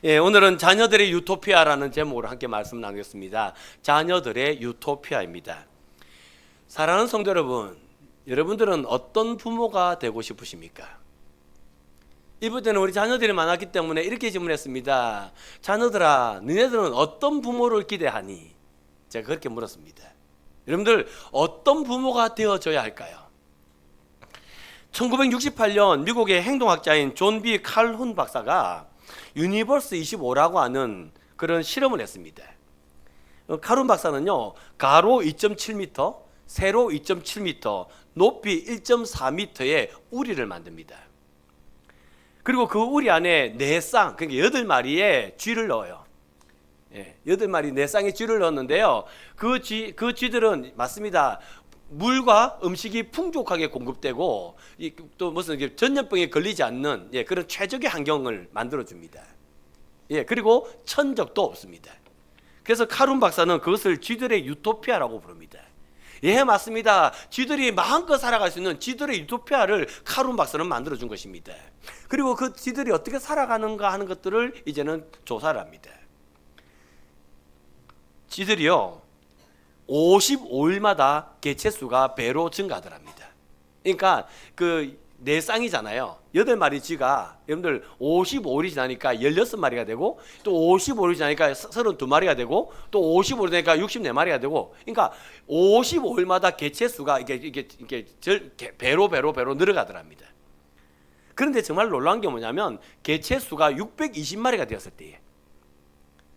예, 오늘은 자녀들의 유토피아라는 제목으로 함께 말씀 나누겠습니다. 자녀들의 유토피아입니다. 사랑하는 성도 여러분, 여러분들은 어떤 부모가 되고 싶으십니까? 이번 때는 우리 자녀들이 많았기 때문에 이렇게 질문했습니다. 자녀들아, 너네들은 어떤 부모를 기대하니? 제가 그렇게 물었습니다. 여러분들 어떤 부모가 되어줘야 할까요? 1968년 미국의 행동학자인 존 B 칼훈 박사가 유니버스 25라고 하는 그런 실험을 했습니다. 칼훈 박사는요, 가로 2.7m, 세로 2.7m, 높이 1.4m의 우리를 만듭니다. 그리고 그 우리 안에 네 쌍, 그러니까 8마리의 쥐를 넣어요. 예, 8마리 네 쌍의 쥐를 넣었는데요. 그 쥐들은 맞습니다. 물과 음식이 풍족하게 공급되고 또 무슨 전염병에 걸리지 않는 그런 최적의 환경을 만들어 줍니다. 그리고 천적도 없습니다. 그래서 칼훈 박사는 그것을 쥐들의 유토피아라고 부릅니다. 맞습니다. 쥐들이 마음껏 살아갈 수 있는 쥐들의 유토피아를 칼훈 박사는 만들어 준 것입니다. 그리고 그 쥐들이 어떻게 살아가는가 하는 것들을 이제는 조사를 합니다. 쥐들이요, 55일마다 개체수가 배로 증가하더랍니다. 그러니까 그 네 쌍이잖아요. 8마리 쥐가 여러분들 55일이 지나니까 16마리가 되고, 또 55일이 지나니까 32마리가 되고, 또 55일이 되니까 64마리가 되고, 그러니까 55일마다 개체수가 이게 배로 늘어가더랍니다. 그런데 정말 놀라운 게 뭐냐면 개체수가 620마리가 되었을 때에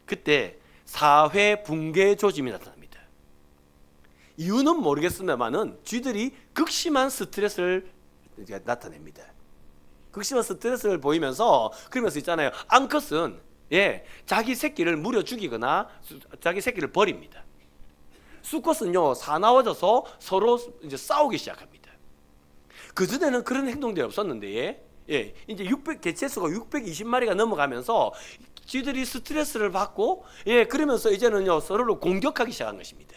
그때 사회 붕괴 조짐이 나타납니다. 이유는 모르겠습니다만은 쥐들이 극심한 스트레스를 나타냅니다. 극심한 스트레스를 보이면서 그러면서 있잖아요. 앙컷은 자기 새끼를 물어 죽이거나 자기 새끼를 버립니다. 수컷은요, 사나워져서 서로 이제 싸우기 시작합니다. 그 전에는 그런 행동들이 없었는데 이제 개체수가 620마리가 넘어가면서 쥐들이 스트레스를 받고 그러면서 이제는요, 서로를 공격하기 시작한 것입니다.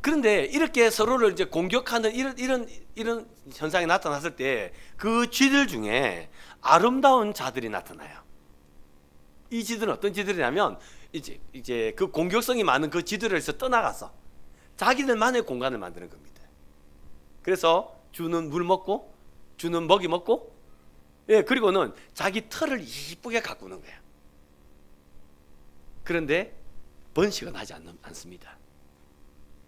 그런데 이렇게 서로를 이제 공격하는 이런 현상이 나타났을 때 그 쥐들 중에 아름다운 자들이 나타나요. 이 쥐들은 어떤 쥐들이냐면 이제 그 공격성이 많은 그 쥐들에서 떠나가서 자기들만의 공간을 만드는 겁니다. 그래서 쥐는 물 먹고, 쥐는 먹이 먹고, 그리고는 자기 털을 이쁘게 가꾸는 거예요. 그런데 번식은 하지 않습니다.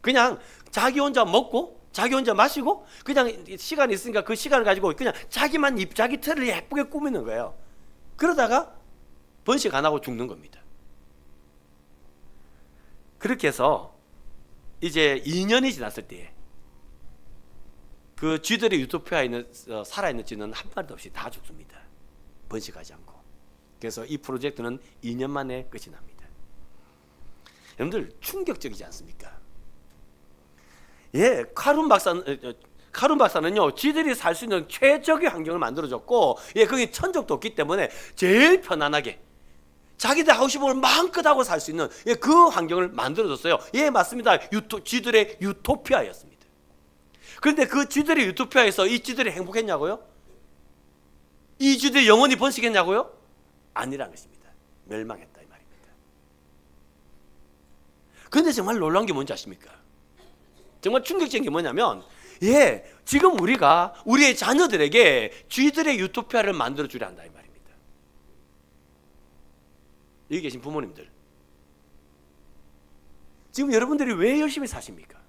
그냥 자기 혼자 먹고 자기 혼자 마시고 그냥 시간이 있으니까 그 시간을 가지고 그냥 자기만 자기 털을 예쁘게 꾸미는 거예요. 그러다가 번식 안 하고 죽는 겁니다. 그렇게 해서 이제 2년이 지났을 때 그 쥐들의 유토피아에 있는 살아있는 쥐는 한 마리도 없이 다 죽습니다. 번식하지 않고. 그래서 이 프로젝트는 2년 만에 끝이 납니다. 여러분들 충격적이지 않습니까? 칼훈 박사는요, 쥐들이 살 수 있는 최적의 환경을 만들어줬고, 거기 천적도 없기 때문에 제일 편안하게 자기들 하고 싶은 걸 마음껏 하고 살 수 있는 그 환경을 만들어줬어요. 맞습니다. 쥐들의 유토피아였습니다. 그런데 그 쥐들의 유토피아에서 이 쥐들이 행복했냐고요? 이 쥐들이 영원히 번식했냐고요? 아니라는 것입니다. 멸망했다 이 말입니다. 그런데 정말 놀라운 게 뭔지 아십니까? 정말 충격적인 게 뭐냐면 지금 우리가 우리의 자녀들에게 쥐들의 유토피아를 만들어 주려 한다 이 말입니다. 여기 계신 부모님들, 지금 여러분들이 왜 열심히 사십니까?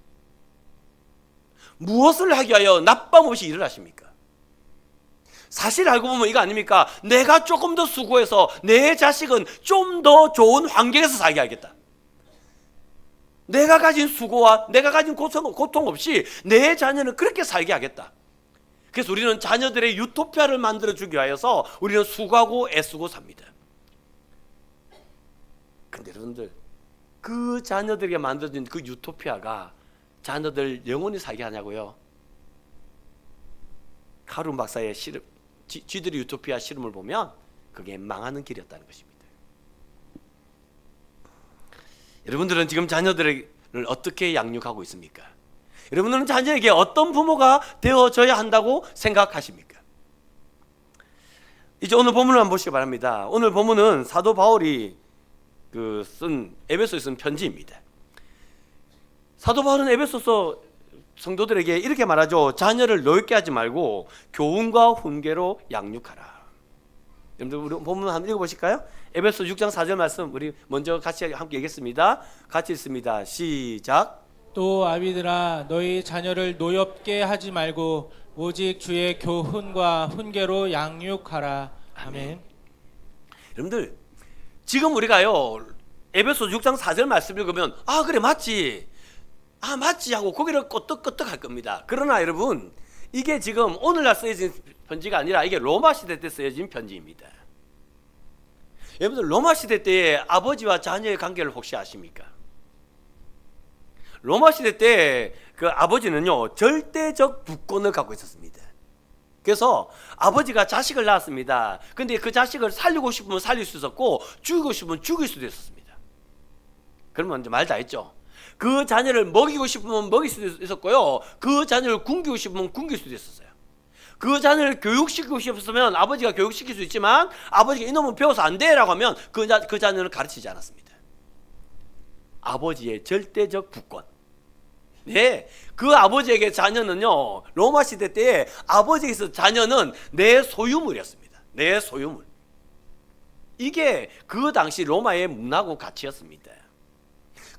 무엇을 하기 위하여 낮밤 없이 일을 하십니까? 사실 알고 보면 이거 아닙니까? 내가 조금 더 수고해서 내 자식은 좀 더 좋은 환경에서 살게 하겠다. 내가 가진 수고와 내가 가진 고통 없이 내 자녀는 그렇게 살게 하겠다. 그래서 우리는 자녀들의 유토피아를 만들어주기 위해서 우리는 수고하고 애쓰고 삽니다. 그런데 여러분들, 그 자녀들에게 만들어진 그 유토피아가 자녀들 영원히 살게 하냐고요? 칼훈 박사의 쥐들의 유토피아 실험을 보면 그게 망하는 길이었다는 것입니다. 여러분들은 지금 자녀들을 어떻게 양육하고 있습니까? 여러분들은 자녀에게 어떤 부모가 되어져야 한다고 생각하십니까? 이제 오늘 본문을 한번 보시기 바랍니다. 오늘 본문은 사도 바울이 쓴 에베소에 쓴 편지입니다. 사도 바울은 에베소서 성도들에게 이렇게 말하죠. 자녀를 노엽게 하지 말고 교훈과 훈계로 양육하라. 여러분들 우리 본문 한번 읽어보실까요? 에베소 6장 4절 말씀 우리 먼저 같이 함께 읽겠습니다. 같이 읽습니다. 시작. 또 아비들아 너희 자녀를 노엽게 하지 말고 오직 주의 교훈과 훈계로 양육하라. 아멘. 여러분들 지금 우리가요 에베소 6장 4절 말씀 읽으면 아 그래 맞지 하고 고개를 끄덕끄덕 할 겁니다. 그러나 여러분 이게 지금 오늘날 쓰여진 편지가 아니라 이게 로마 시대 때 쓰여진 편지입니다. 여러분들 로마 시대 때의 아버지와 자녀의 관계를 혹시 아십니까? 로마 시대 때 그 아버지는요 절대적 부권을 갖고 있었습니다. 그래서 아버지가 자식을 낳았습니다. 근데 그 자식을 살리고 싶으면 살릴 수 있었고 죽이고 싶으면 죽일 수도 있었습니다. 그러면 이제 말 다 했죠. 그 자녀를 먹이고 싶으면 먹일 수도 있었고요. 그 자녀를 굶기고 싶으면 굶길 수도 있었어요. 그 자녀를 교육시키고 싶었으면 아버지가 교육시킬 수 있지만 아버지가 이놈은 배워서 안 돼라고 하면 그 자녀를 가르치지 않았습니다. 아버지의 절대적 부권. 네, 그 아버지에게 자녀는요 로마 시대 때에 아버지에게서 자녀는 내 소유물이었습니다. 내 소유물. 이게 그 당시 로마의 문화고 가치였습니다.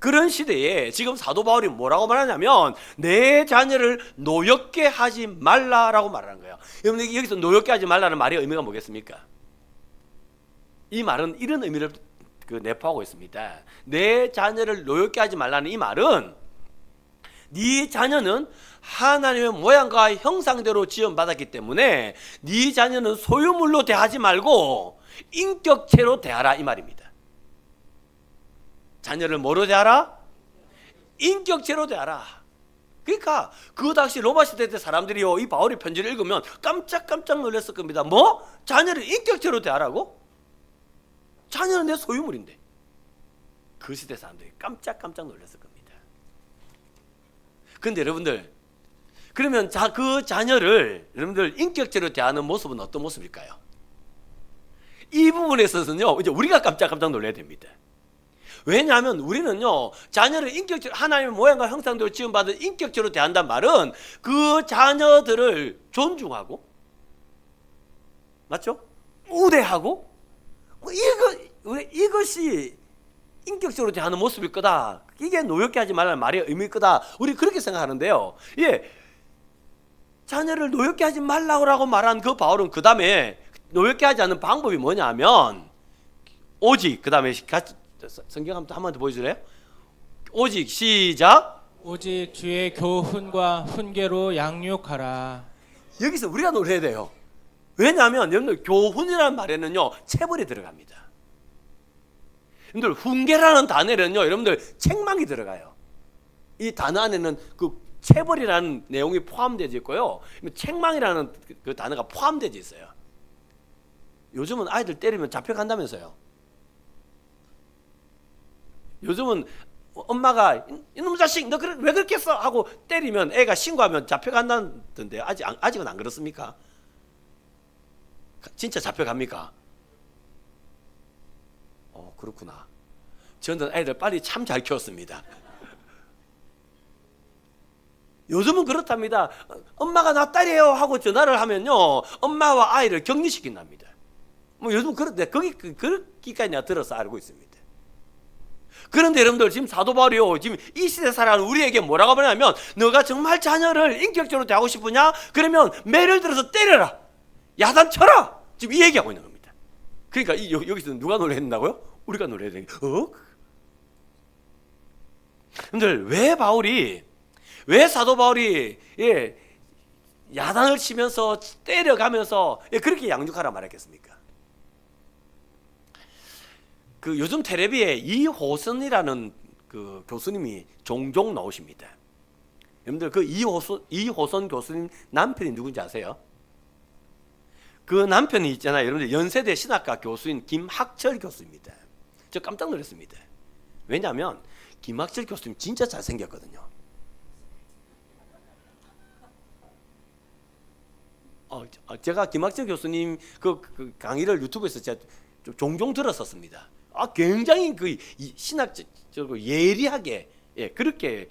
그런 시대에 지금 사도 바울이 뭐라고 말하냐면 내 자녀를 노엽게 하지 말라라고 말하는 거예요. 여러분 여기서 노엽게 하지 말라는 말의 의미가 뭐겠습니까? 이 말은 이런 의미를 내포하고 있습니다. 내 자녀를 노엽게 하지 말라는 이 말은 네 자녀는 하나님의 모양과 형상대로 지음받았기 때문에 네 자녀는 소유물로 대하지 말고 인격체로 대하라 이 말입니다. 자녀를 뭐로 대하라? 인격체로 대하라. 그러니까 그 당시 로마 시대 때 사람들이요 이 바울의 편지를 읽으면 깜짝깜짝 놀랐을 겁니다. 뭐? 자녀를 인격체로 대하라고? 자녀는 내 소유물인데. 그 시대 사람들이 깜짝깜짝 놀랐을 겁니다. 근데 여러분들 그러면 그 자녀를 여러분들 인격체로 대하는 모습은 어떤 모습일까요? 이 부분에 있어서는요 이제 우리가 깜짝깜짝 놀라야 됩니다. 왜냐하면 우리는요 자녀를 인격체로 하나님의 모양과 형상대로 지음받은 인격체로 대한단 말은 그 자녀들을 존중하고 맞죠? 우대하고 이것이 인격적으로 대하는 모습일 거다. 이게 노엽게 하지 말라는 말의 의미일 거다. 우리 그렇게 생각하는데요. 예, 자녀를 노엽게 하지 말라고 말한 그 바울은 그 다음에 노엽게 하지 않는 방법이 뭐냐 하면 오직 그 다음에 성경 한 번 더 보여줄래요? 오직 시작. 오직 주의 교훈과 훈계로 양육하라. 여기서 우리가 놀라야 돼요. 왜냐하면 여러분들 교훈이라는 말에는요 체벌이 들어갑니다. 여러분들 훈계라는 단어에는요 여러분들 책망이 들어가요. 이 단어 안에는 그 체벌이라는 내용이 포함되어 있고요 책망이라는 그 단어가 포함되어 있어요. 요즘은 아이들 때리면 잡혀간다면서요. 요즘은 엄마가 이놈 자식 너 왜 그렇게 했어 하고 때리면 애가 신고하면 잡혀간다던데 아직은 안 그렇습니까? 진짜 잡혀갑니까? 그렇구나. 저는 애들 빨리 참 잘 키웠습니다. 요즘은 그렇답니다. 엄마가 나 딸이에요 하고 전화를 하면요 엄마와 아이를 격리시킨답니다. 뭐 요즘 그런데 거기까지 내가 들어서 알고 있습니다. 그런데 여러분들 지금 사도 바울이요 지금 이 시대 살아가는 우리에게 뭐라고 말하냐면 너가 정말 자녀를 인격적으로 대하고 싶으냐? 그러면 매를 들어서 때려라, 야단쳐라, 지금 이 얘기하고 있는 겁니다. 그러니까 여기서 누가 노래한다고요? 우리가 노래해야 되는 여러분들 왜 사도 바울이 야단을 치면서 때려가면서 그렇게 양육하라 말했겠습니까? 그 요즘 텔레비에 이호선이라는 그 교수님이 종종 나오십니다. 여러분들 그 이호선 교수님 남편이 누군지 아세요? 그 남편이 있잖아요. 여러분들 연세대 신학과 교수인 김학철 교수입니다. 저 깜짝 놀랐습니다. 왜냐하면 김학철 교수님 진짜 잘생겼거든요. 제가 김학철 교수님 그 강의를 유튜브에서 제가 종종 들었었습니다. 굉장히 신학적으로 예리하게 그렇게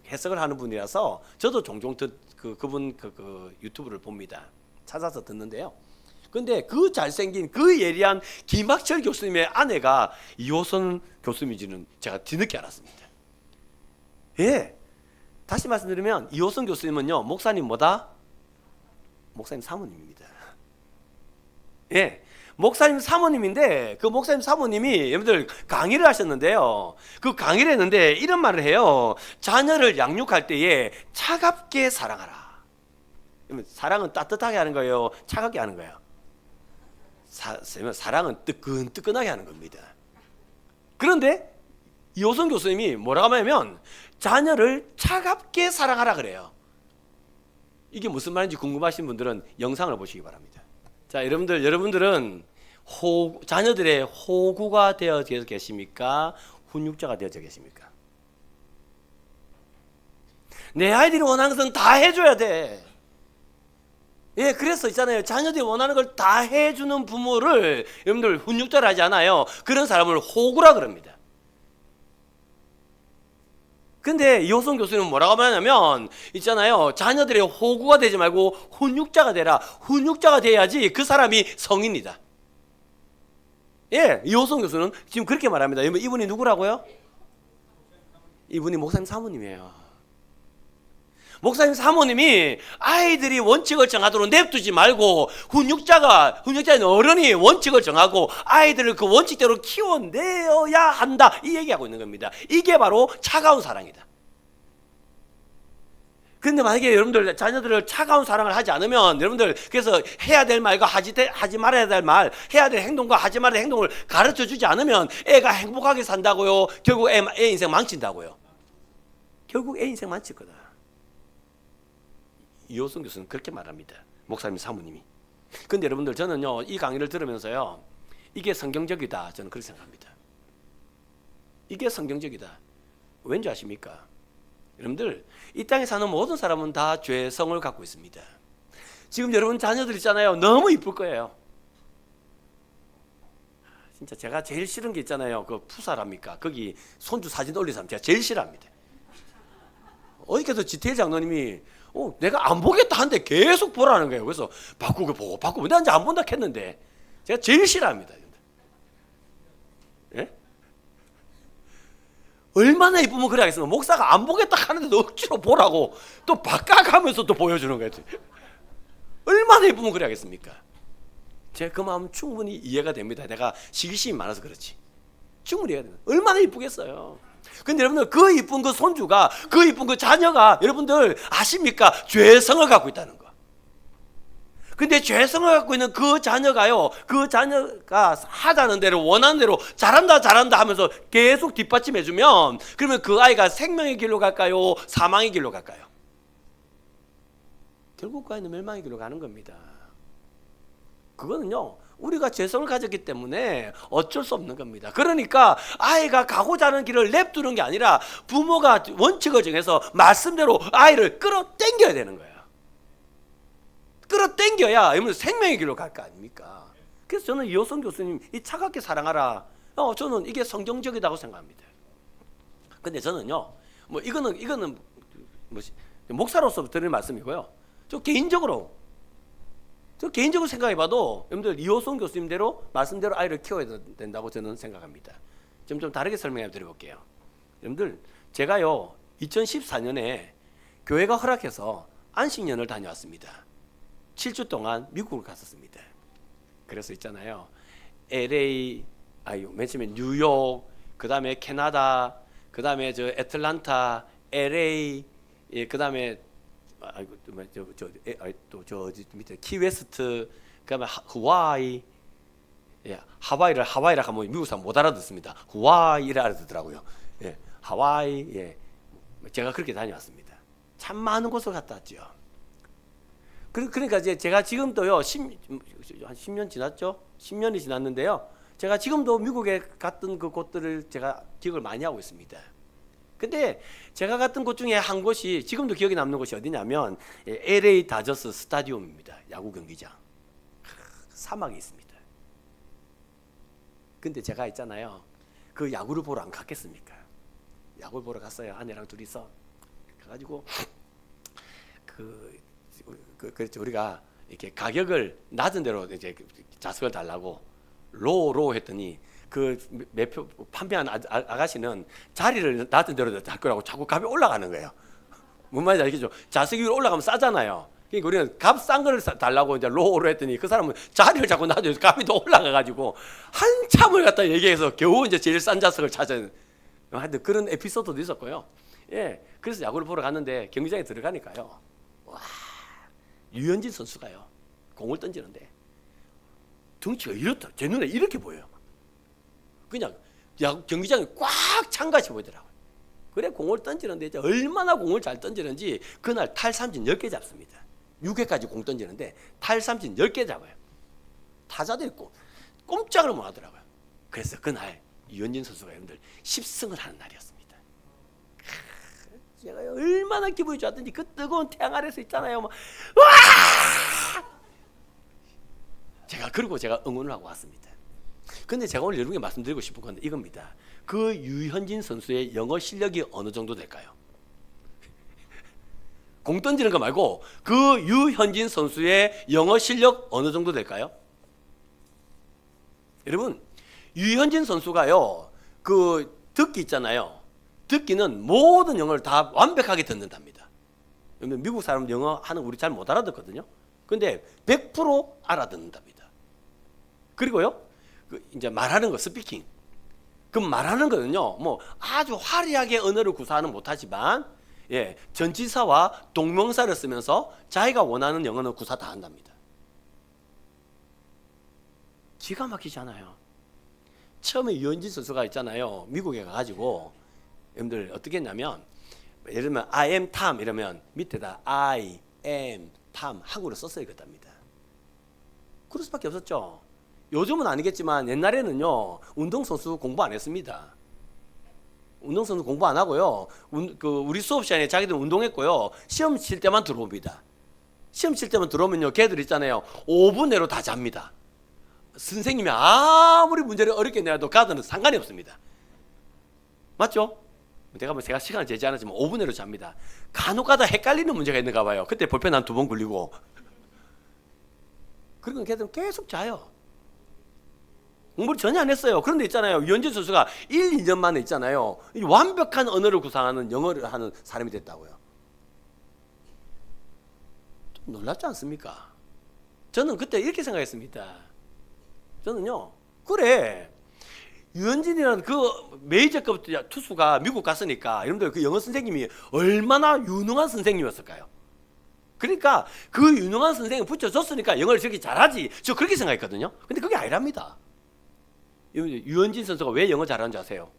해석을 하는 분이라서 저도 종종 그분 유튜브를 봅니다. 찾아서 듣는데요. 근데 그 잘생긴 그 예리한 김학철 교수님의 아내가 이호선 교수님인지는 제가 뒤늦게 알았습니다. 예. 다시 말씀드리면 이호선 교수님은요, 목사님 뭐다? 목사님 사모님입니다. 예. 목사님 사모님인데 그 목사님 사모님이 여러분들 강의를 하셨는데요. 그 강의를 했는데 이런 말을 해요. 자녀를 양육할 때에 차갑게 사랑하라. 사랑은 따뜻하게 하는 거예요? 차갑게 하는 거예요? 사랑은 뜨끈뜨끈하게 하는 겁니다. 그런데 이호선 교수님이 뭐라고 하냐면 자녀를 차갑게 사랑하라 그래요. 이게 무슨 말인지 궁금하신 분들은 영상을 보시기 바랍니다. 자, 여러분들은 자녀들의 호구가 되어 계십니까? 훈육자가 되어 계십니까? 내 아이들이 원하는 것은 다 해줘야 돼. 예, 그래서 있잖아요. 자녀들이 원하는 걸 다 해주는 부모를 여러분들 훈육자를 하지 않아요. 그런 사람을 호구라 그럽니다. 근데 이호선 교수님은 뭐라고 하냐면 있잖아요. 자녀들의 호구가 되지 말고 훈육자가 되라. 훈육자가 돼야지 그 사람이 성인이다. 예, 이호선 교수는 지금 그렇게 말합니다. 이분이 누구라고요? 이분이 목사님 사모님이에요. 목사님 사모님이 아이들이 원칙을 정하도록 냅두지 말고 훈육자인 어른이 원칙을 정하고 아이들을 그 원칙대로 키워내어야 한다, 이 얘기하고 있는 겁니다. 이게 바로 차가운 사랑이다. 근데 만약에 여러분들 자녀들을 차가운 사랑을 하지 않으면 여러분들 그래서 해야 될 말과 하지 말아야 될 말, 해야 될 행동과 하지 말아야 될 행동을 가르쳐 주지 않으면 애가 행복하게 산다고요? 결국 애 인생 망친다고요? 결국 애 인생 망칠 거다. 이호선 교수는 그렇게 말합니다. 목사님 사모님이. 근데 여러분들 저는요, 이 강의를 들으면서요, 이게 성경적이다, 저는 그렇게 생각합니다. 이게 성경적이다. 왠지 아십니까? 여러분들 이 땅에 사는 모든 사람은 다 죄성을 갖고 있습니다. 지금 여러분 자녀들 있잖아요. 너무 이쁠 거예요. 진짜 제가 제일 싫은 게 있잖아요. 그 푸사랍니까? 거기 손주 사진 올린 사람 제가 제일 싫어합니다. 어디께서 지태일 장로님이 내가 안 보겠다 하는데 계속 보라는 거예요. 그래서 바꾸고 내가 이제 안 본다 했는데 제가 제일 싫어합니다. 예? 얼마나 이쁘면 그래 하겠습니까? 목사가 안 보겠다 하는데 억지로 보라고 또 바꿔가면서 또 보여주는 거예요. 얼마나 이쁘면 그래 하겠습니까? 제가 그 마음 충분히 이해가 됩니다. 내가 시기심이 많아서 그렇지. 충분히 이해가 됩니다. 얼마나 이쁘겠어요. 근데 여러분들 그 이쁜 그 손주가, 그 이쁜 그 자녀가 여러분들 아십니까? 죄성을 갖고 있다는 거. 근데 죄성을 갖고 있는 그 자녀가요, 그 자녀가 하자는 대로 원하는 대로 잘한다 하면서 계속 뒷받침해주면 그러면 그 아이가 생명의 길로 갈까요? 사망의 길로 갈까요? 결국 그 아이는 멸망의 길로 가는 겁니다. 그거는요, 우리가 죄성을 가졌기 때문에 어쩔 수 없는 겁니다. 그러니까 아이가 가고자 하는 길을 냅두는 게 아니라 부모가 원칙을 정해서 말씀대로 아이를 끌어당겨야 되는 거예요. 끌어당겨야 생명의 길로 갈 거 아닙니까? 그래서 저는 이호선 교수님 이 차갑게 사랑하라, 저는 이게 성경적이라고 생각합니다. 근데 저는요, 이거는 목사로서 드리는 말씀이고요. 저 개인적으로 생각해봐도 여러분들 이호선 교수님대로 말씀대로 아이를 키워야 된다고 저는 생각합니다. 좀 다르게 설명해 드려볼게요. 여러분들 제가요 2014년에 교회가 허락해서 안식년을 다녀왔습니다. 7주 동안 미국을 갔었습니다. 그래서 있잖아요, LA, 맨 처음에 뉴욕, 그 다음에 캐나다, 그 다음에 저 애틀란타, LA, 그 다음에 저 어디 밑에 키웨스트, 그다음에 하와이, 하와이라 하면 미국 사람 못 알아듣습니다. 하와이라 알아듣더라고요. 예, 하와이, 제가 그렇게 다녀왔습니다. 참 많은 곳을 갔다 왔죠. 그러니까 이제 제가 지금도요, 한 10년 지났죠? 10년이 지났는데요. 제가 지금도 미국에 갔던 그 곳들을 제가 기억을 많이 하고 있습니다. 근데 제가 갔던 곳 중에 한 곳이 지금도 기억에 남는 곳이 어디냐면 LA 다저스 스타디움입니다. 야구 경기장. 사막에 있습니다. 근데 제가 있잖아요. 그 야구를 보러 안 갔겠습니까? 야구를 보러 갔어요. 아내랑 둘이서 가가지고 그랬죠. 우리가 이렇게 가격을 낮은 대로 이제 좌석을 달라고 로우 했더니 그 매표 판매한 아가씨는 자리를 낮은 대로 할 거라고 자꾸 값이 올라가는 거예요. 뭔 말인지 알겠죠? 좌석이 위로 올라가면 싸잖아요. 그러니까 우리는 값 싼 거를 달라고 이제 로우로 했더니 그 사람은 자리를 자꾸 낮춰서 값이 더 올라가가지고 한참을 갖다 얘기해서 겨우 이제 제일 싼 좌석을 찾은 하여튼 그런 에피소드도 있었고요. 예, 그래서 야구를 보러 갔는데 경기장에 들어가니까요. 와, 류현진 선수가요 공을 던지는데 덩치가 이렇다. 제 눈에 이렇게 보여요. 그냥 경기장이 꽉 찬 것이 보이더라고요. 그래 공을 던지는데 이제 얼마나 공을 잘 던지는지 그날 탈삼진 10개 잡습니다. 6회까지 공 던지는데 탈삼진 10개 잡아요. 타자들이 꼼짝을 못 하더라고요. 그래서 그날 유현진 선수가 여러분들 10승을 하는 날이었습니다. 제가 얼마나 기분이 좋았던지 그 뜨거운 태양 아래서 있잖아요. 막, 와! 제가 응원을 하고 왔습니다. 근데 제가 오늘 여러분께 말씀드리고 싶은 건 이겁니다. 그 유현진 선수의 영어 실력이 어느 정도 될까요? 공 던지는 거 말고 그 유현진 선수의 영어 실력 어느 정도 될까요? 여러분, 유현진 선수가요, 그 듣기 있잖아요. 듣기는 모든 영어를 다 완벽하게 듣는답니다. 미국 사람 영어 하는 우리 잘 못 알아듣거든요. 근데 100% 알아듣는답니다. 그리고요, 이제 말하는 거, 스피킹. 그 말하는 거는요, 뭐 아주 화려하게 언어를 구사하는 못하지만, 예, 전치사와 동명사를 쓰면서 자기가 원하는 영어는 구사 다 한답니다. 기가 막히잖아요. 처음에 유현진 선수가 있잖아요. 미국에 가가지고 여러분들 어떻게 했냐면 예를 들면 I am Tom 이러면 밑에다 I am Tom 한국어로 썼어야 겠답니다. 그럴 수밖에 없었죠. 요즘은 아니겠지만 옛날에는요 운동선수 공부 안 했습니다. 운동선수 공부 안 하고요 우리 수업 시간에 자기들 운동했고요 시험 칠 때만 들어옵니다. 시험 칠 때만 들어오면요 걔들 있잖아요 5분 내로 다 잡니다. 선생님이 아무리 문제를 어렵게 내도 가드는 상관이 없습니다. 맞죠? 제가 시간을 재지 않았지만 5분 내로 잡니다. 간혹가다 헷갈리는 문제가 있는가 봐요. 그때 볼펜 한 2번 굴리고 그리고 걔들은 계속 자요. 공부를 전혀 안 했어요. 그런데 있잖아요 유현진 선수가 1, 2년 만에 있잖아요 완벽한 언어를 구사하는 영어를 하는 사람이 됐다고요. 좀 놀랍지 않습니까? 저는 그때 이렇게 생각했습니다. 저는요 그래 유현진이라는 그 메이저급 투수가 미국 갔으니까 여러분들 그 영어 선생님이 얼마나 유능한 선생님이었을까요? 그러니까 그 유능한 선생님 붙여줬으니까 영어를 저렇게 잘하지 저 그렇게 생각했거든요. 근데 그게 아니랍니다. 유현진 선수가 왜 영어 잘하는지 아세요?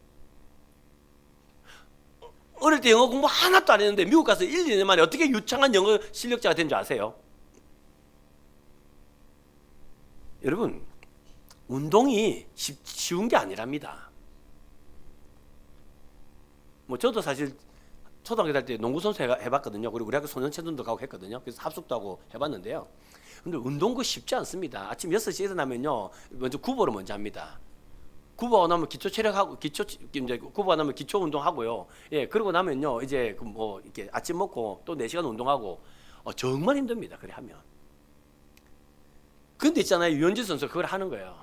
어릴 때 영어 공부 하나도 안 했는데 미국 가서 1, 2년 만에 어떻게 유창한 영어 실력자가 된 줄 아세요? 여러분 운동이 쉬운 게 아니랍니다. 뭐 저도 사실 초등학교 다닐 때 농구 선수 해봤거든요. 그리고 우리 학교 소년체전도 가고 했거든요. 그래서 합숙도 하고 해봤는데요. 근데 운동도 쉽지 않습니다. 아침 6시에 일어나면요 먼저 구보를 먼저 합니다. 구보하고 나면 기초 체력하고 이제 구보하고 나면 기초 운동하고요. 예, 그러고 나면요 이제 뭐 이렇게 아침 먹고 또 4시간 운동하고 정말 힘듭니다. 그래 하면. 근데 있잖아요 유현진 선수 그걸 하는 거예요.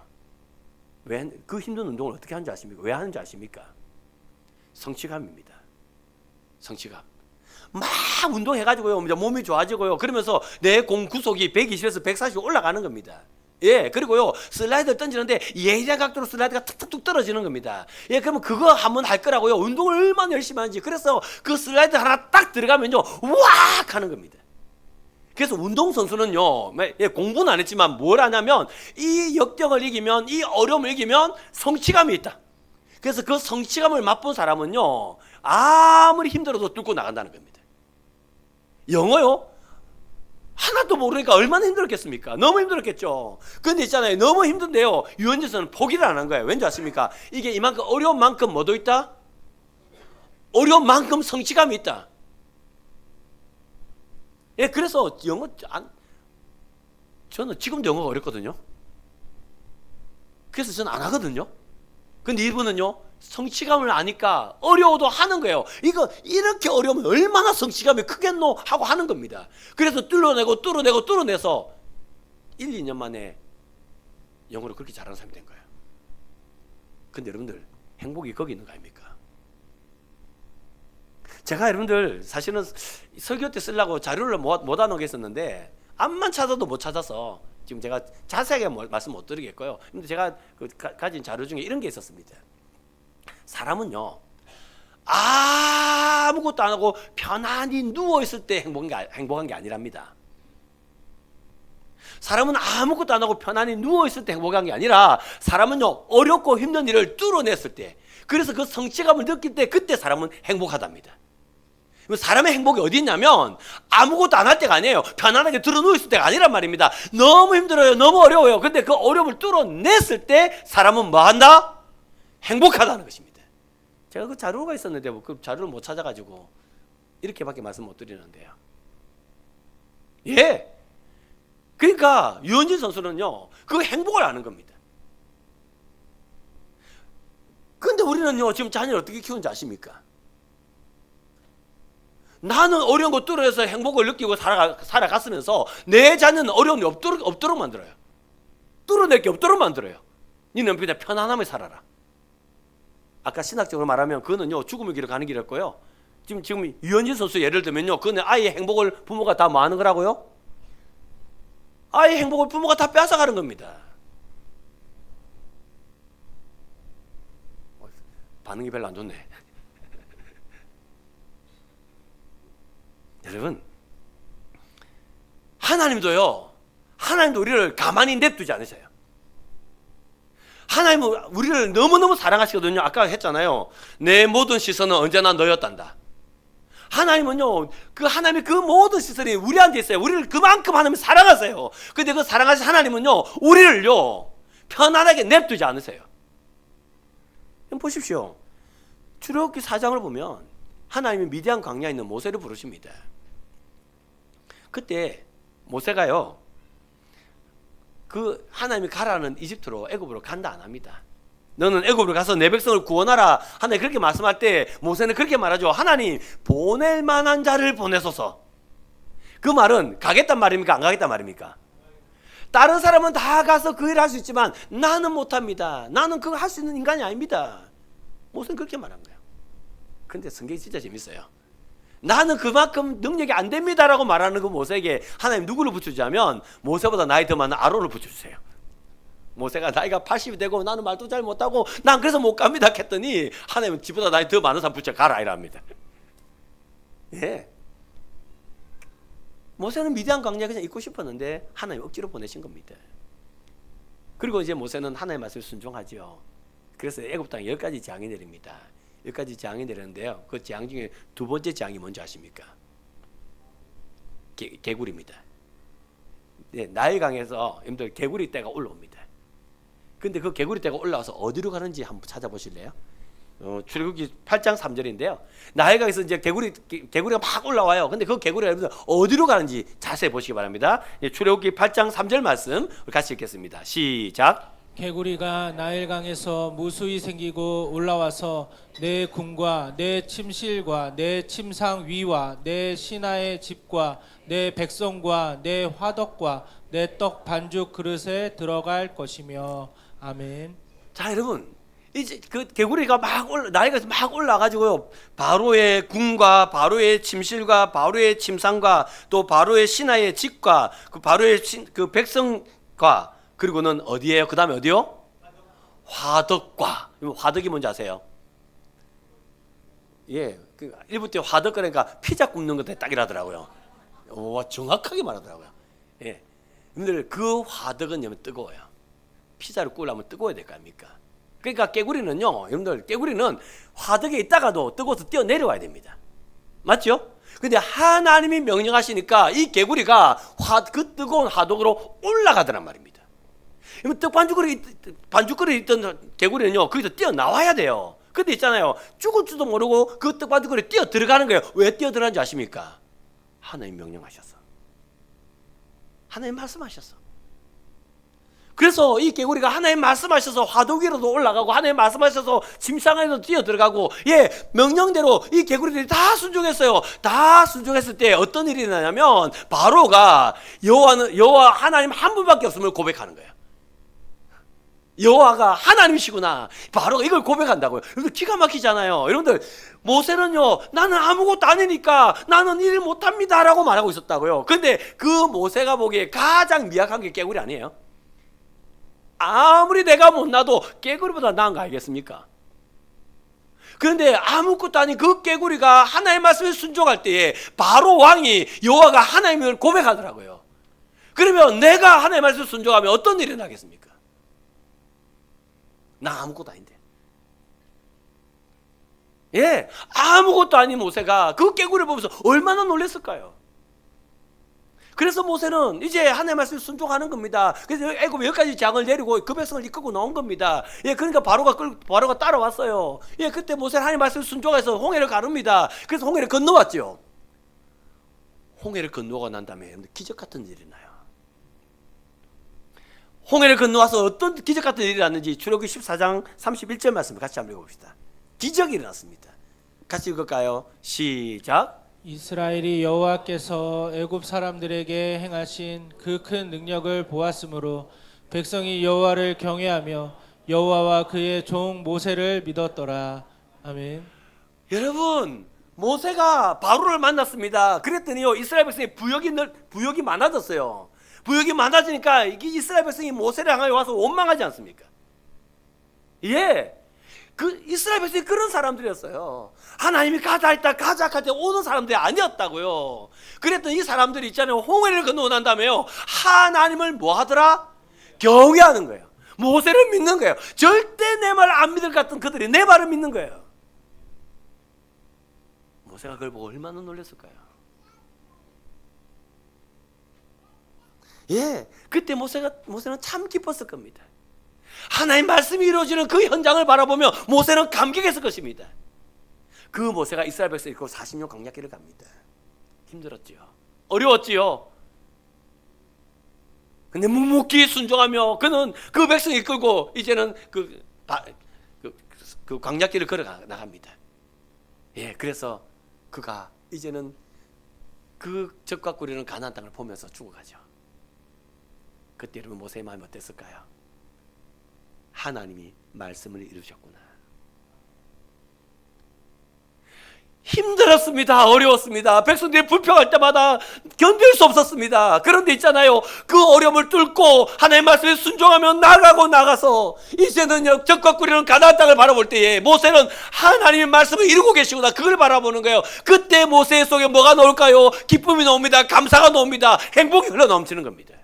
왜 그 힘든 운동을 어떻게 하는지 아십니까? 왜 하는지 아십니까? 성취감입니다. 성취감. 막 운동해가지고요 몸이 좋아지고요. 그러면서 내 공 구속이 120에서 140 올라가는 겁니다. 예, 그리고요 슬라이드를 던지는데 예리한 각도로 슬라이드가 툭툭툭 떨어지는 겁니다. 예, 그러면 그거 한번 할 거라고요 운동을 얼마나 열심히 하는지. 그래서 그 슬라이드 하나 딱 들어가면요 우악 하는 겁니다. 그래서 운동선수는요 공부는 안 했지만 뭘 하냐면 이 역경을 이기면 이 어려움을 이기면 성취감이 있다. 그래서 그 성취감을 맛본 사람은요 아무리 힘들어도 뚫고 나간다는 겁니다. 영어요? 하나도 모르니까 얼마나 힘들었겠습니까? 너무 힘들었겠죠. 그런데 있잖아요 너무 힘든데요 유현진 선수는 포기를 안 한 거예요. 왠지 아십니까? 이게 이만큼 어려운 만큼 뭐도 있다? 어려운 만큼 성취감이 있다. 예, 그래서 저는 지금도 영어가 어렵거든요. 그래서 저는 안 하거든요. 근데 이분은요, 성취감을 아니까 어려워도 하는 거예요. 이거 이렇게 어려우면 얼마나 성취감이 크겠노 하고 하는 겁니다. 그래서 뚫어내서 1, 2년 만에 영어를 그렇게 잘하는 사람이 된 거예요. 근데 여러분들, 행복이 거기 있는 거 아닙니까? 제가 여러분들 사실은 설교 때 쓰려고 자료를 못 안오겠었는데 앞만 찾아도 못 찾아서 지금 제가 자세하게 말씀 못 드리겠고요. 근데 제가 가진 자료 중에 이런 게 있었습니다. 사람은요, 아무것도 안 하고 편안히 누워있을 때 행복한 게 아니랍니다. 사람은 아무것도 안 하고 편안히 누워있을 때 행복한 게 아니라 사람은요, 어렵고 힘든 일을 뚫어냈을 때, 그래서 그 성취감을 느낄 때 그때 사람은 행복하답니다. 사람의 행복이 어디 있냐면 아무것도 안 할 때가 아니에요. 편안하게 들어 누워있을 때가 아니란 말입니다. 너무 힘들어요. 너무 어려워요. 근데 그 어려움을 뚫어냈을 때 사람은 뭐 한다? 행복하다는 것입니다. 제가 그 자료가 있었는데 그 자료를 못 찾아가지고 이렇게밖에 말씀 못 드리는데요. 예. 그러니까 유현진 선수는요, 그 행복을 아는 겁니다. 근데 우리는요, 지금 자녀를 어떻게 키우는지 아십니까? 나는 어려운 거 뚫어내서 행복을 느끼고 살아갔으면서 내 자녀는 어려움이 없도록 만들어요. 뚫어낼 게 없도록 만들어요. 니는 그냥 편안함에 살아라. 아까 신학적으로 말하면 그거는요, 죽음의 길을 가는 길이었고요. 지금 유현진 선수 예를 들면요, 그거는 아이의 행복을 부모가 다 뭐 하는 거라고요? 아이의 행복을 부모가 다 뺏어가는 겁니다. 반응이 별로 안 좋네. 여러분, 하나님도 우리를 가만히 냅두지 않으셔요. 하나님은 우리를 너무너무 사랑하시거든요. 아까 했잖아요. 내 모든 시선은 언제나 너였단다. 하나님은요, 하나님의 그 모든 시선이 우리한테 있어요. 우리를 그만큼 하나님이 사랑하세요. 근데 그 사랑하신 하나님은요, 우리를요, 편안하게 냅두지 않으세요. 보십시오. 출애굽기 4장을 보면 하나님이 미디안 광야에 있는 모세를 부르십니다. 그때 모세가요, 그 하나님이 가라는 이집트로 애굽으로 간다 안 합니다. 너는 애굽으로 가서 내 백성을 구원하라. 하나님 그렇게 말씀할 때 모세는 그렇게 말하죠. 하나님, 보낼 만한 자를 보내소서. 그 말은 가겠단 말입니까? 안 가겠단 말입니까? 다른 사람은 다 가서 그 일을 할 수 있지만 나는 못합니다. 나는 그거 할 수 있는 인간이 아닙니다. 모세는 그렇게 말한 거예요. 근데 성경이 진짜 재밌어요. 나는 그만큼 능력이 안 됩니다라고 말하는 그 모세에게 하나님 누구를 붙여주자면 모세보다 나이 더 많은 아론을 붙여주세요. 모세가 나이가 80이 되고 나는 말도 잘 못하고 난 그래서 못 갑니다 했더니 하나님은 지보다 나이 더 많은 사람 붙여 가라 이랍니다. 예. 모세는 미디안 광야에 그냥 있고 싶었는데 하나님 억지로 보내신 겁니다. 그리고 이제 모세는 하나님의 말씀에 순종하죠. 그래서 애굽 땅에 10가지 재앙이 내립니다. 10가지 재앙이 내렸는데요, 그 재앙 중에 두 번째 재앙이 뭔지 아십니까? 개구리입니다. 네, 나일강에서 여러분들 개구리 떼가 올라옵니다. 근데 그 개구리 떼가 올라와서 어디로 가는지 한번 찾아보실래요? 출애굽기 8장 3절인데요. 나일강에서 이제 개구리가 막 올라와요. 근데 그 개구리가 여러분들 어디로 가는지 자세히 보시기 바랍니다. 출애굽기 8장 3절 말씀 같이 읽겠습니다. 시작. 개구리가 나일강에서 무수히 생기고 올라와서 내 궁과 내 침실과 내 침상 위와 내 신하의 집과 내 백성과 내 화덕과 내 떡 반죽 그릇에 들어갈 것이며. 아멘. 자, 여러분, 이제 그 개구리가 나일강에서 막 올라가지고요, 바로의 궁과 바로의 침실과 바로의 침상과 또 바로의 신하의 집과 그 바로의 그 백성과, 그리고는 어디예요? 그 다음에 어디요? 화덕과. 화덕이 뭔지 아세요? 예, 그 일부 때 화덕 그러니까 피자 굽는 것에 딱이라더라고요. 와, 정확하게 말하더라고요. 예, 여러분들 그 화덕은 뜨거워요. 피자를 구우려면 뜨거워야 될 거 아닙니까? 그러니까 개구리는요, 여러분들 개구리는 화덕에 있다가도 뜨거워서 뛰어 내려와야 됩니다. 맞죠? 근데 하나님이 명령하시니까 이 개구리가 그 뜨거운 화덕으로 올라가더란 말입니다. 떡 반죽그릇에 있던 개구리는요, 거기서 뛰어나와야 돼요. 근데 있잖아요, 죽을 줄도 모르고 그 떡바구니에 뛰어 들어가는 거예요. 왜 뛰어 들어가는지 아십니까? 하나님 명령하셨어. 하나님 말씀하셨어. 그래서 이 개구리가 하나님 말씀하셔서 화도 위로도 올라가고 하나님 말씀하셔서 침상에도 뛰어 들어가고, 예, 명령대로 이 개구리들이 다 순종했어요. 다 순종했을 때 어떤 일이 일어나냐면 바로가 여호와 하나님 한 분밖에 없음을 고백하는 거예요. 여호와가 하나님이시구나. 바로가 이걸 고백한다고요. 여러분들 기가 막히잖아요. 여러분들, 모세는요, 나는 아무것도 아니니까 나는 일 못합니다 라고 말하고 있었다고요. 근데 그 모세가 보기에 가장 미약한 게 개구리 아니에요? 아무리 내가 못나도 개구리보다 나은 거 알겠습니까? 그런데 아무것도 아닌 그 개구리가 하나님의 말씀에 순종할 때에 바로 왕이 여호와가 하나님을 고백하더라고요. 그러면 내가 하나님의 말씀에 순종하면 어떤 일이 나겠습니까? 나 아무것도 아닌데. 예, 아무것도 아닌 모세가 그 개구리를 보면서 얼마나 놀랐을까요? 그래서 모세는 이제 하나님의 말씀에 순종하는 겁니다. 그래서 애굽 여기까지 장을 내리고 그 백성을 이끌고 나온 겁니다. 예, 그러니까 바로가 따라왔어요. 예, 그때 모세는 하나님의 말씀에 순종해서 홍해를 가릅니다. 그래서 홍해를 건너왔죠. 홍해를 건너고 난 다음에 기적 같은 일이 나요. 홍해를 건너와서 어떤 기적 같은 일이 났는지 출애굽기 14장 31절 말씀을 같이 한번 읽어봅시다. 기적이 일어났습니다. 같이 읽을까요? 시작. 이스라엘이 여호와께서 애굽 사람들에게 행하신 그 큰 능력을 보았으므로 백성이 여호와를 경외하며 여호와와 그의 종 모세를 믿었더라. 아멘. 여러분, 모세가 바로를 만났습니다. 그랬더니요, 이스라엘 백성이 부역이 많아졌어요. 부역이 많아지니까 이게 이스라엘 백성이 모세를 향하여 와서 원망하지 않습니까? 예, 그 이스라엘 백성이 그런 사람들이었어요. 하나님이 가자 했다 가자 할 때 오는 사람들이 아니었다고요. 그랬더니 이 사람들이 있잖아요, 홍해를 건너고 난 다음에요, 하나님을 뭐 하더라? 경외하는 거예요. 모세를 믿는 거예요. 절대 내 말 안 믿을 것 같은 그들이 내 말을 믿는 거예요. 모세가 그걸 보고 얼마나 놀랐을까요? 예, 그때 모세는 참 기뻤을 겁니다. 하나님 말씀이 이루어지는 그 현장을 바라보며 모세는 감격했을 것입니다. 그 모세가 이스라엘 백성을 이끌고 40년 광야길을 갑니다. 힘들었지요. 어려웠지요. 근데 묵묵히 순종하며 그는 그 백성을 이끌고 이제는 그 광야길을 걸어 나갑니다. 예, 그래서 그가 이제는 그 적과 꾸리는 가나안 땅을 보면서 죽어가죠. 그때 여러분 모세의 마음이 어땠을까요? 하나님이 말씀을 이루셨구나. 힘들었습니다. 어려웠습니다. 백성들이 불평할 때마다 견딜 수 없었습니다. 그런데 있잖아요, 그 어려움을 뚫고 하나님의 말씀에 순종하며 나가서 이제는 적과 꾸리는 가나안 땅을 바라볼 때에 모세는 하나님의 말씀을 이루고 계시구나, 그걸 바라보는 거예요. 그때 모세 속에 뭐가 나올까요? 기쁨이 나옵니다. 감사가 나옵니다. 행복이 흘러 넘치는 겁니다.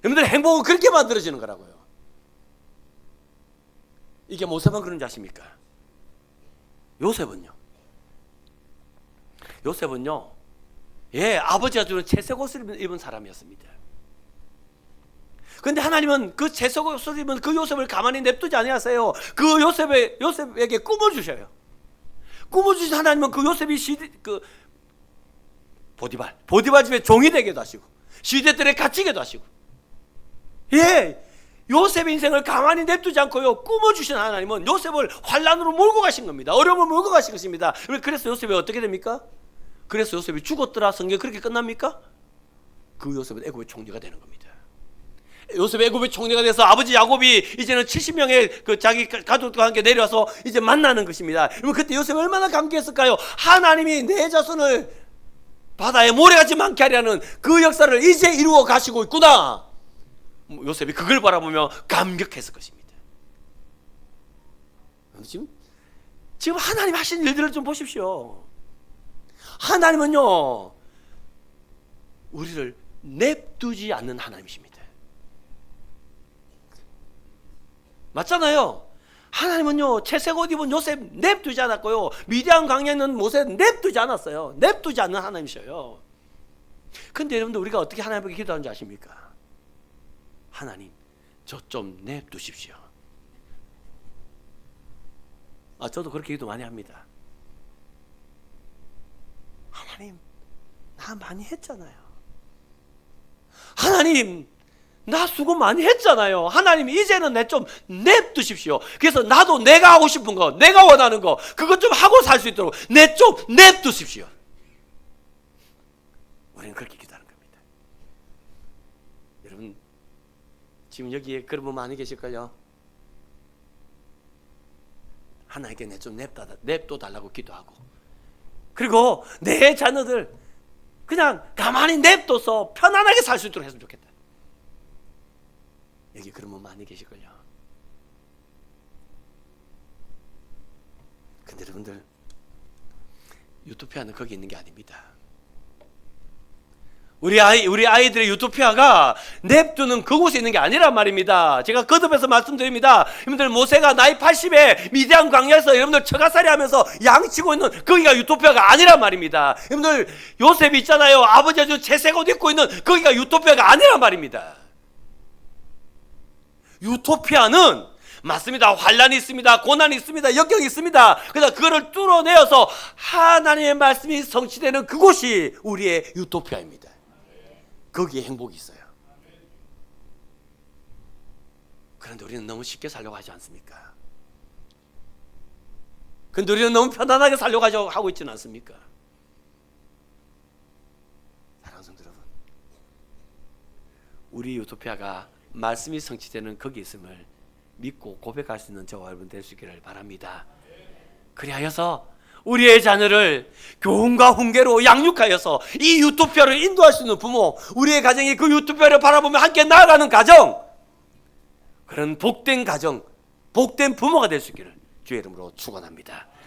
여러분들, 행복은 그렇게 만들어지는 거라고요. 이게 모세만 그런지 아십니까? 요셉은요, 예, 아버지가 주는 채색 옷을 입은 사람이었습니다. 그런데 하나님은 그 채색 옷을 입은 그 요셉을 가만히 냅두지 아니하세요. 그 요셉에게 꿈을 주셔요. 꿈을 주신 하나님은 그 요셉이 보디발 집에 종이 되게도 하시고 시대들에 갇히게도 하시고, 예, 요셉의 인생을 가만히 냅두지 않고요, 꿈을 주신 하나님은 요셉을 환난으로 몰고 가신 겁니다. 어려움을 몰고 가신 것입니다. 그래서 요셉이 어떻게 됩니까? 그래서 요셉이 죽었더라 성경이 그렇게 끝납니까? 그 요셉은 애굽의 총리가 되는 겁니다. 요셉이 애굽의 총리가 돼서 아버지 야곱이 이제는 70명의 그 자기 가족과 함께 내려와서 이제 만나는 것입니다. 여러분, 그때 요셉이 얼마나 감기했을까요? 하나님이 내 자손을 바다에 모래같이 많게 하려는 그 역사를 이제 이루어 가시고 있구나. 요셉이 그걸 바라보며 감격했을 것입니다. 지금 하나님 하신 일들을 좀 보십시오. 하나님은요, 우리를 냅두지 않는 하나님이십니다. 맞잖아요. 하나님은요, 채색 옷 입은 요셉 냅두지 않았고요, 미디안 광야에 있는 모세 냅두지 않았어요. 냅두지 않는 하나님이셔요. 근데 여러분들, 우리가 어떻게 하나님께 기도하는지 아십니까? 하나님, 저 좀 냅두십시오. 저도 그렇게 기도 많이 합니다. 하나님, 나 많이 했잖아요. 하나님, 나 수고 많이 했잖아요. 하나님, 이제는 내 좀 냅두십시오. 그래서 나도 내가 하고 싶은 거, 내가 원하는 거, 그것 좀 하고 살 수 있도록 내 좀 냅두십시오. 우리는 그렇게 기도하는 겁니다. 여러분, 지금 여기에 그런 분 많이 계실까요? 하나님께 내 좀 냅둬 달라고 기도하고, 그리고 내 자녀들 그냥 가만히 냅둬서 편안하게 살 수 있도록 했으면 좋겠다. 여기 그런 분 많이 계실걸요. 근데 여러분들, 유토피아는 거기 있는 게 아닙니다. 우리 아이들의 유토피아가 냅두는 그곳에 있는 게 아니란 말입니다. 제가 거듭해서 말씀드립니다. 여러분들, 모세가 나이 80에 미디안 광야에서 여러분들 처가살이 하면서 양치고 있는 거기가 유토피아가 아니란 말입니다. 여러분들, 요셉이 있잖아요. 아버지가 준 채색 옷 입고 있는 거기가 유토피아가 아니란 말입니다. 유토피아는 맞습니다. 환란이 있습니다. 고난이 있습니다. 역경이 있습니다. 그러나 그거를 뚫어내어서 하나님의 말씀이 성취되는 그곳이 우리의 유토피아입니다. 거기에 행복이 있어요. 그런데 우리는 너무 쉽게 살려고 하지 않습니까? 그런데 우리는 너무 편안하게 살려고 하고 있지는 않습니까? 사랑하는 성도 여러분, 우리 유토피아가 말씀이 성취되는 거기 있음을 믿고 고백할 수 있는 저와 여러분 될 수 있기를 바랍니다. 그리하여서 우리의 자녀를 교훈과 훈계로 양육하여서 이 유토피아를 인도할 수 있는 부모, 우리의 가정이 그 유토피아를 바라보며 함께 나아가는 가정, 그런 복된 가정, 복된 부모가 될 수 있기를 주의 이름으로 축원합니다.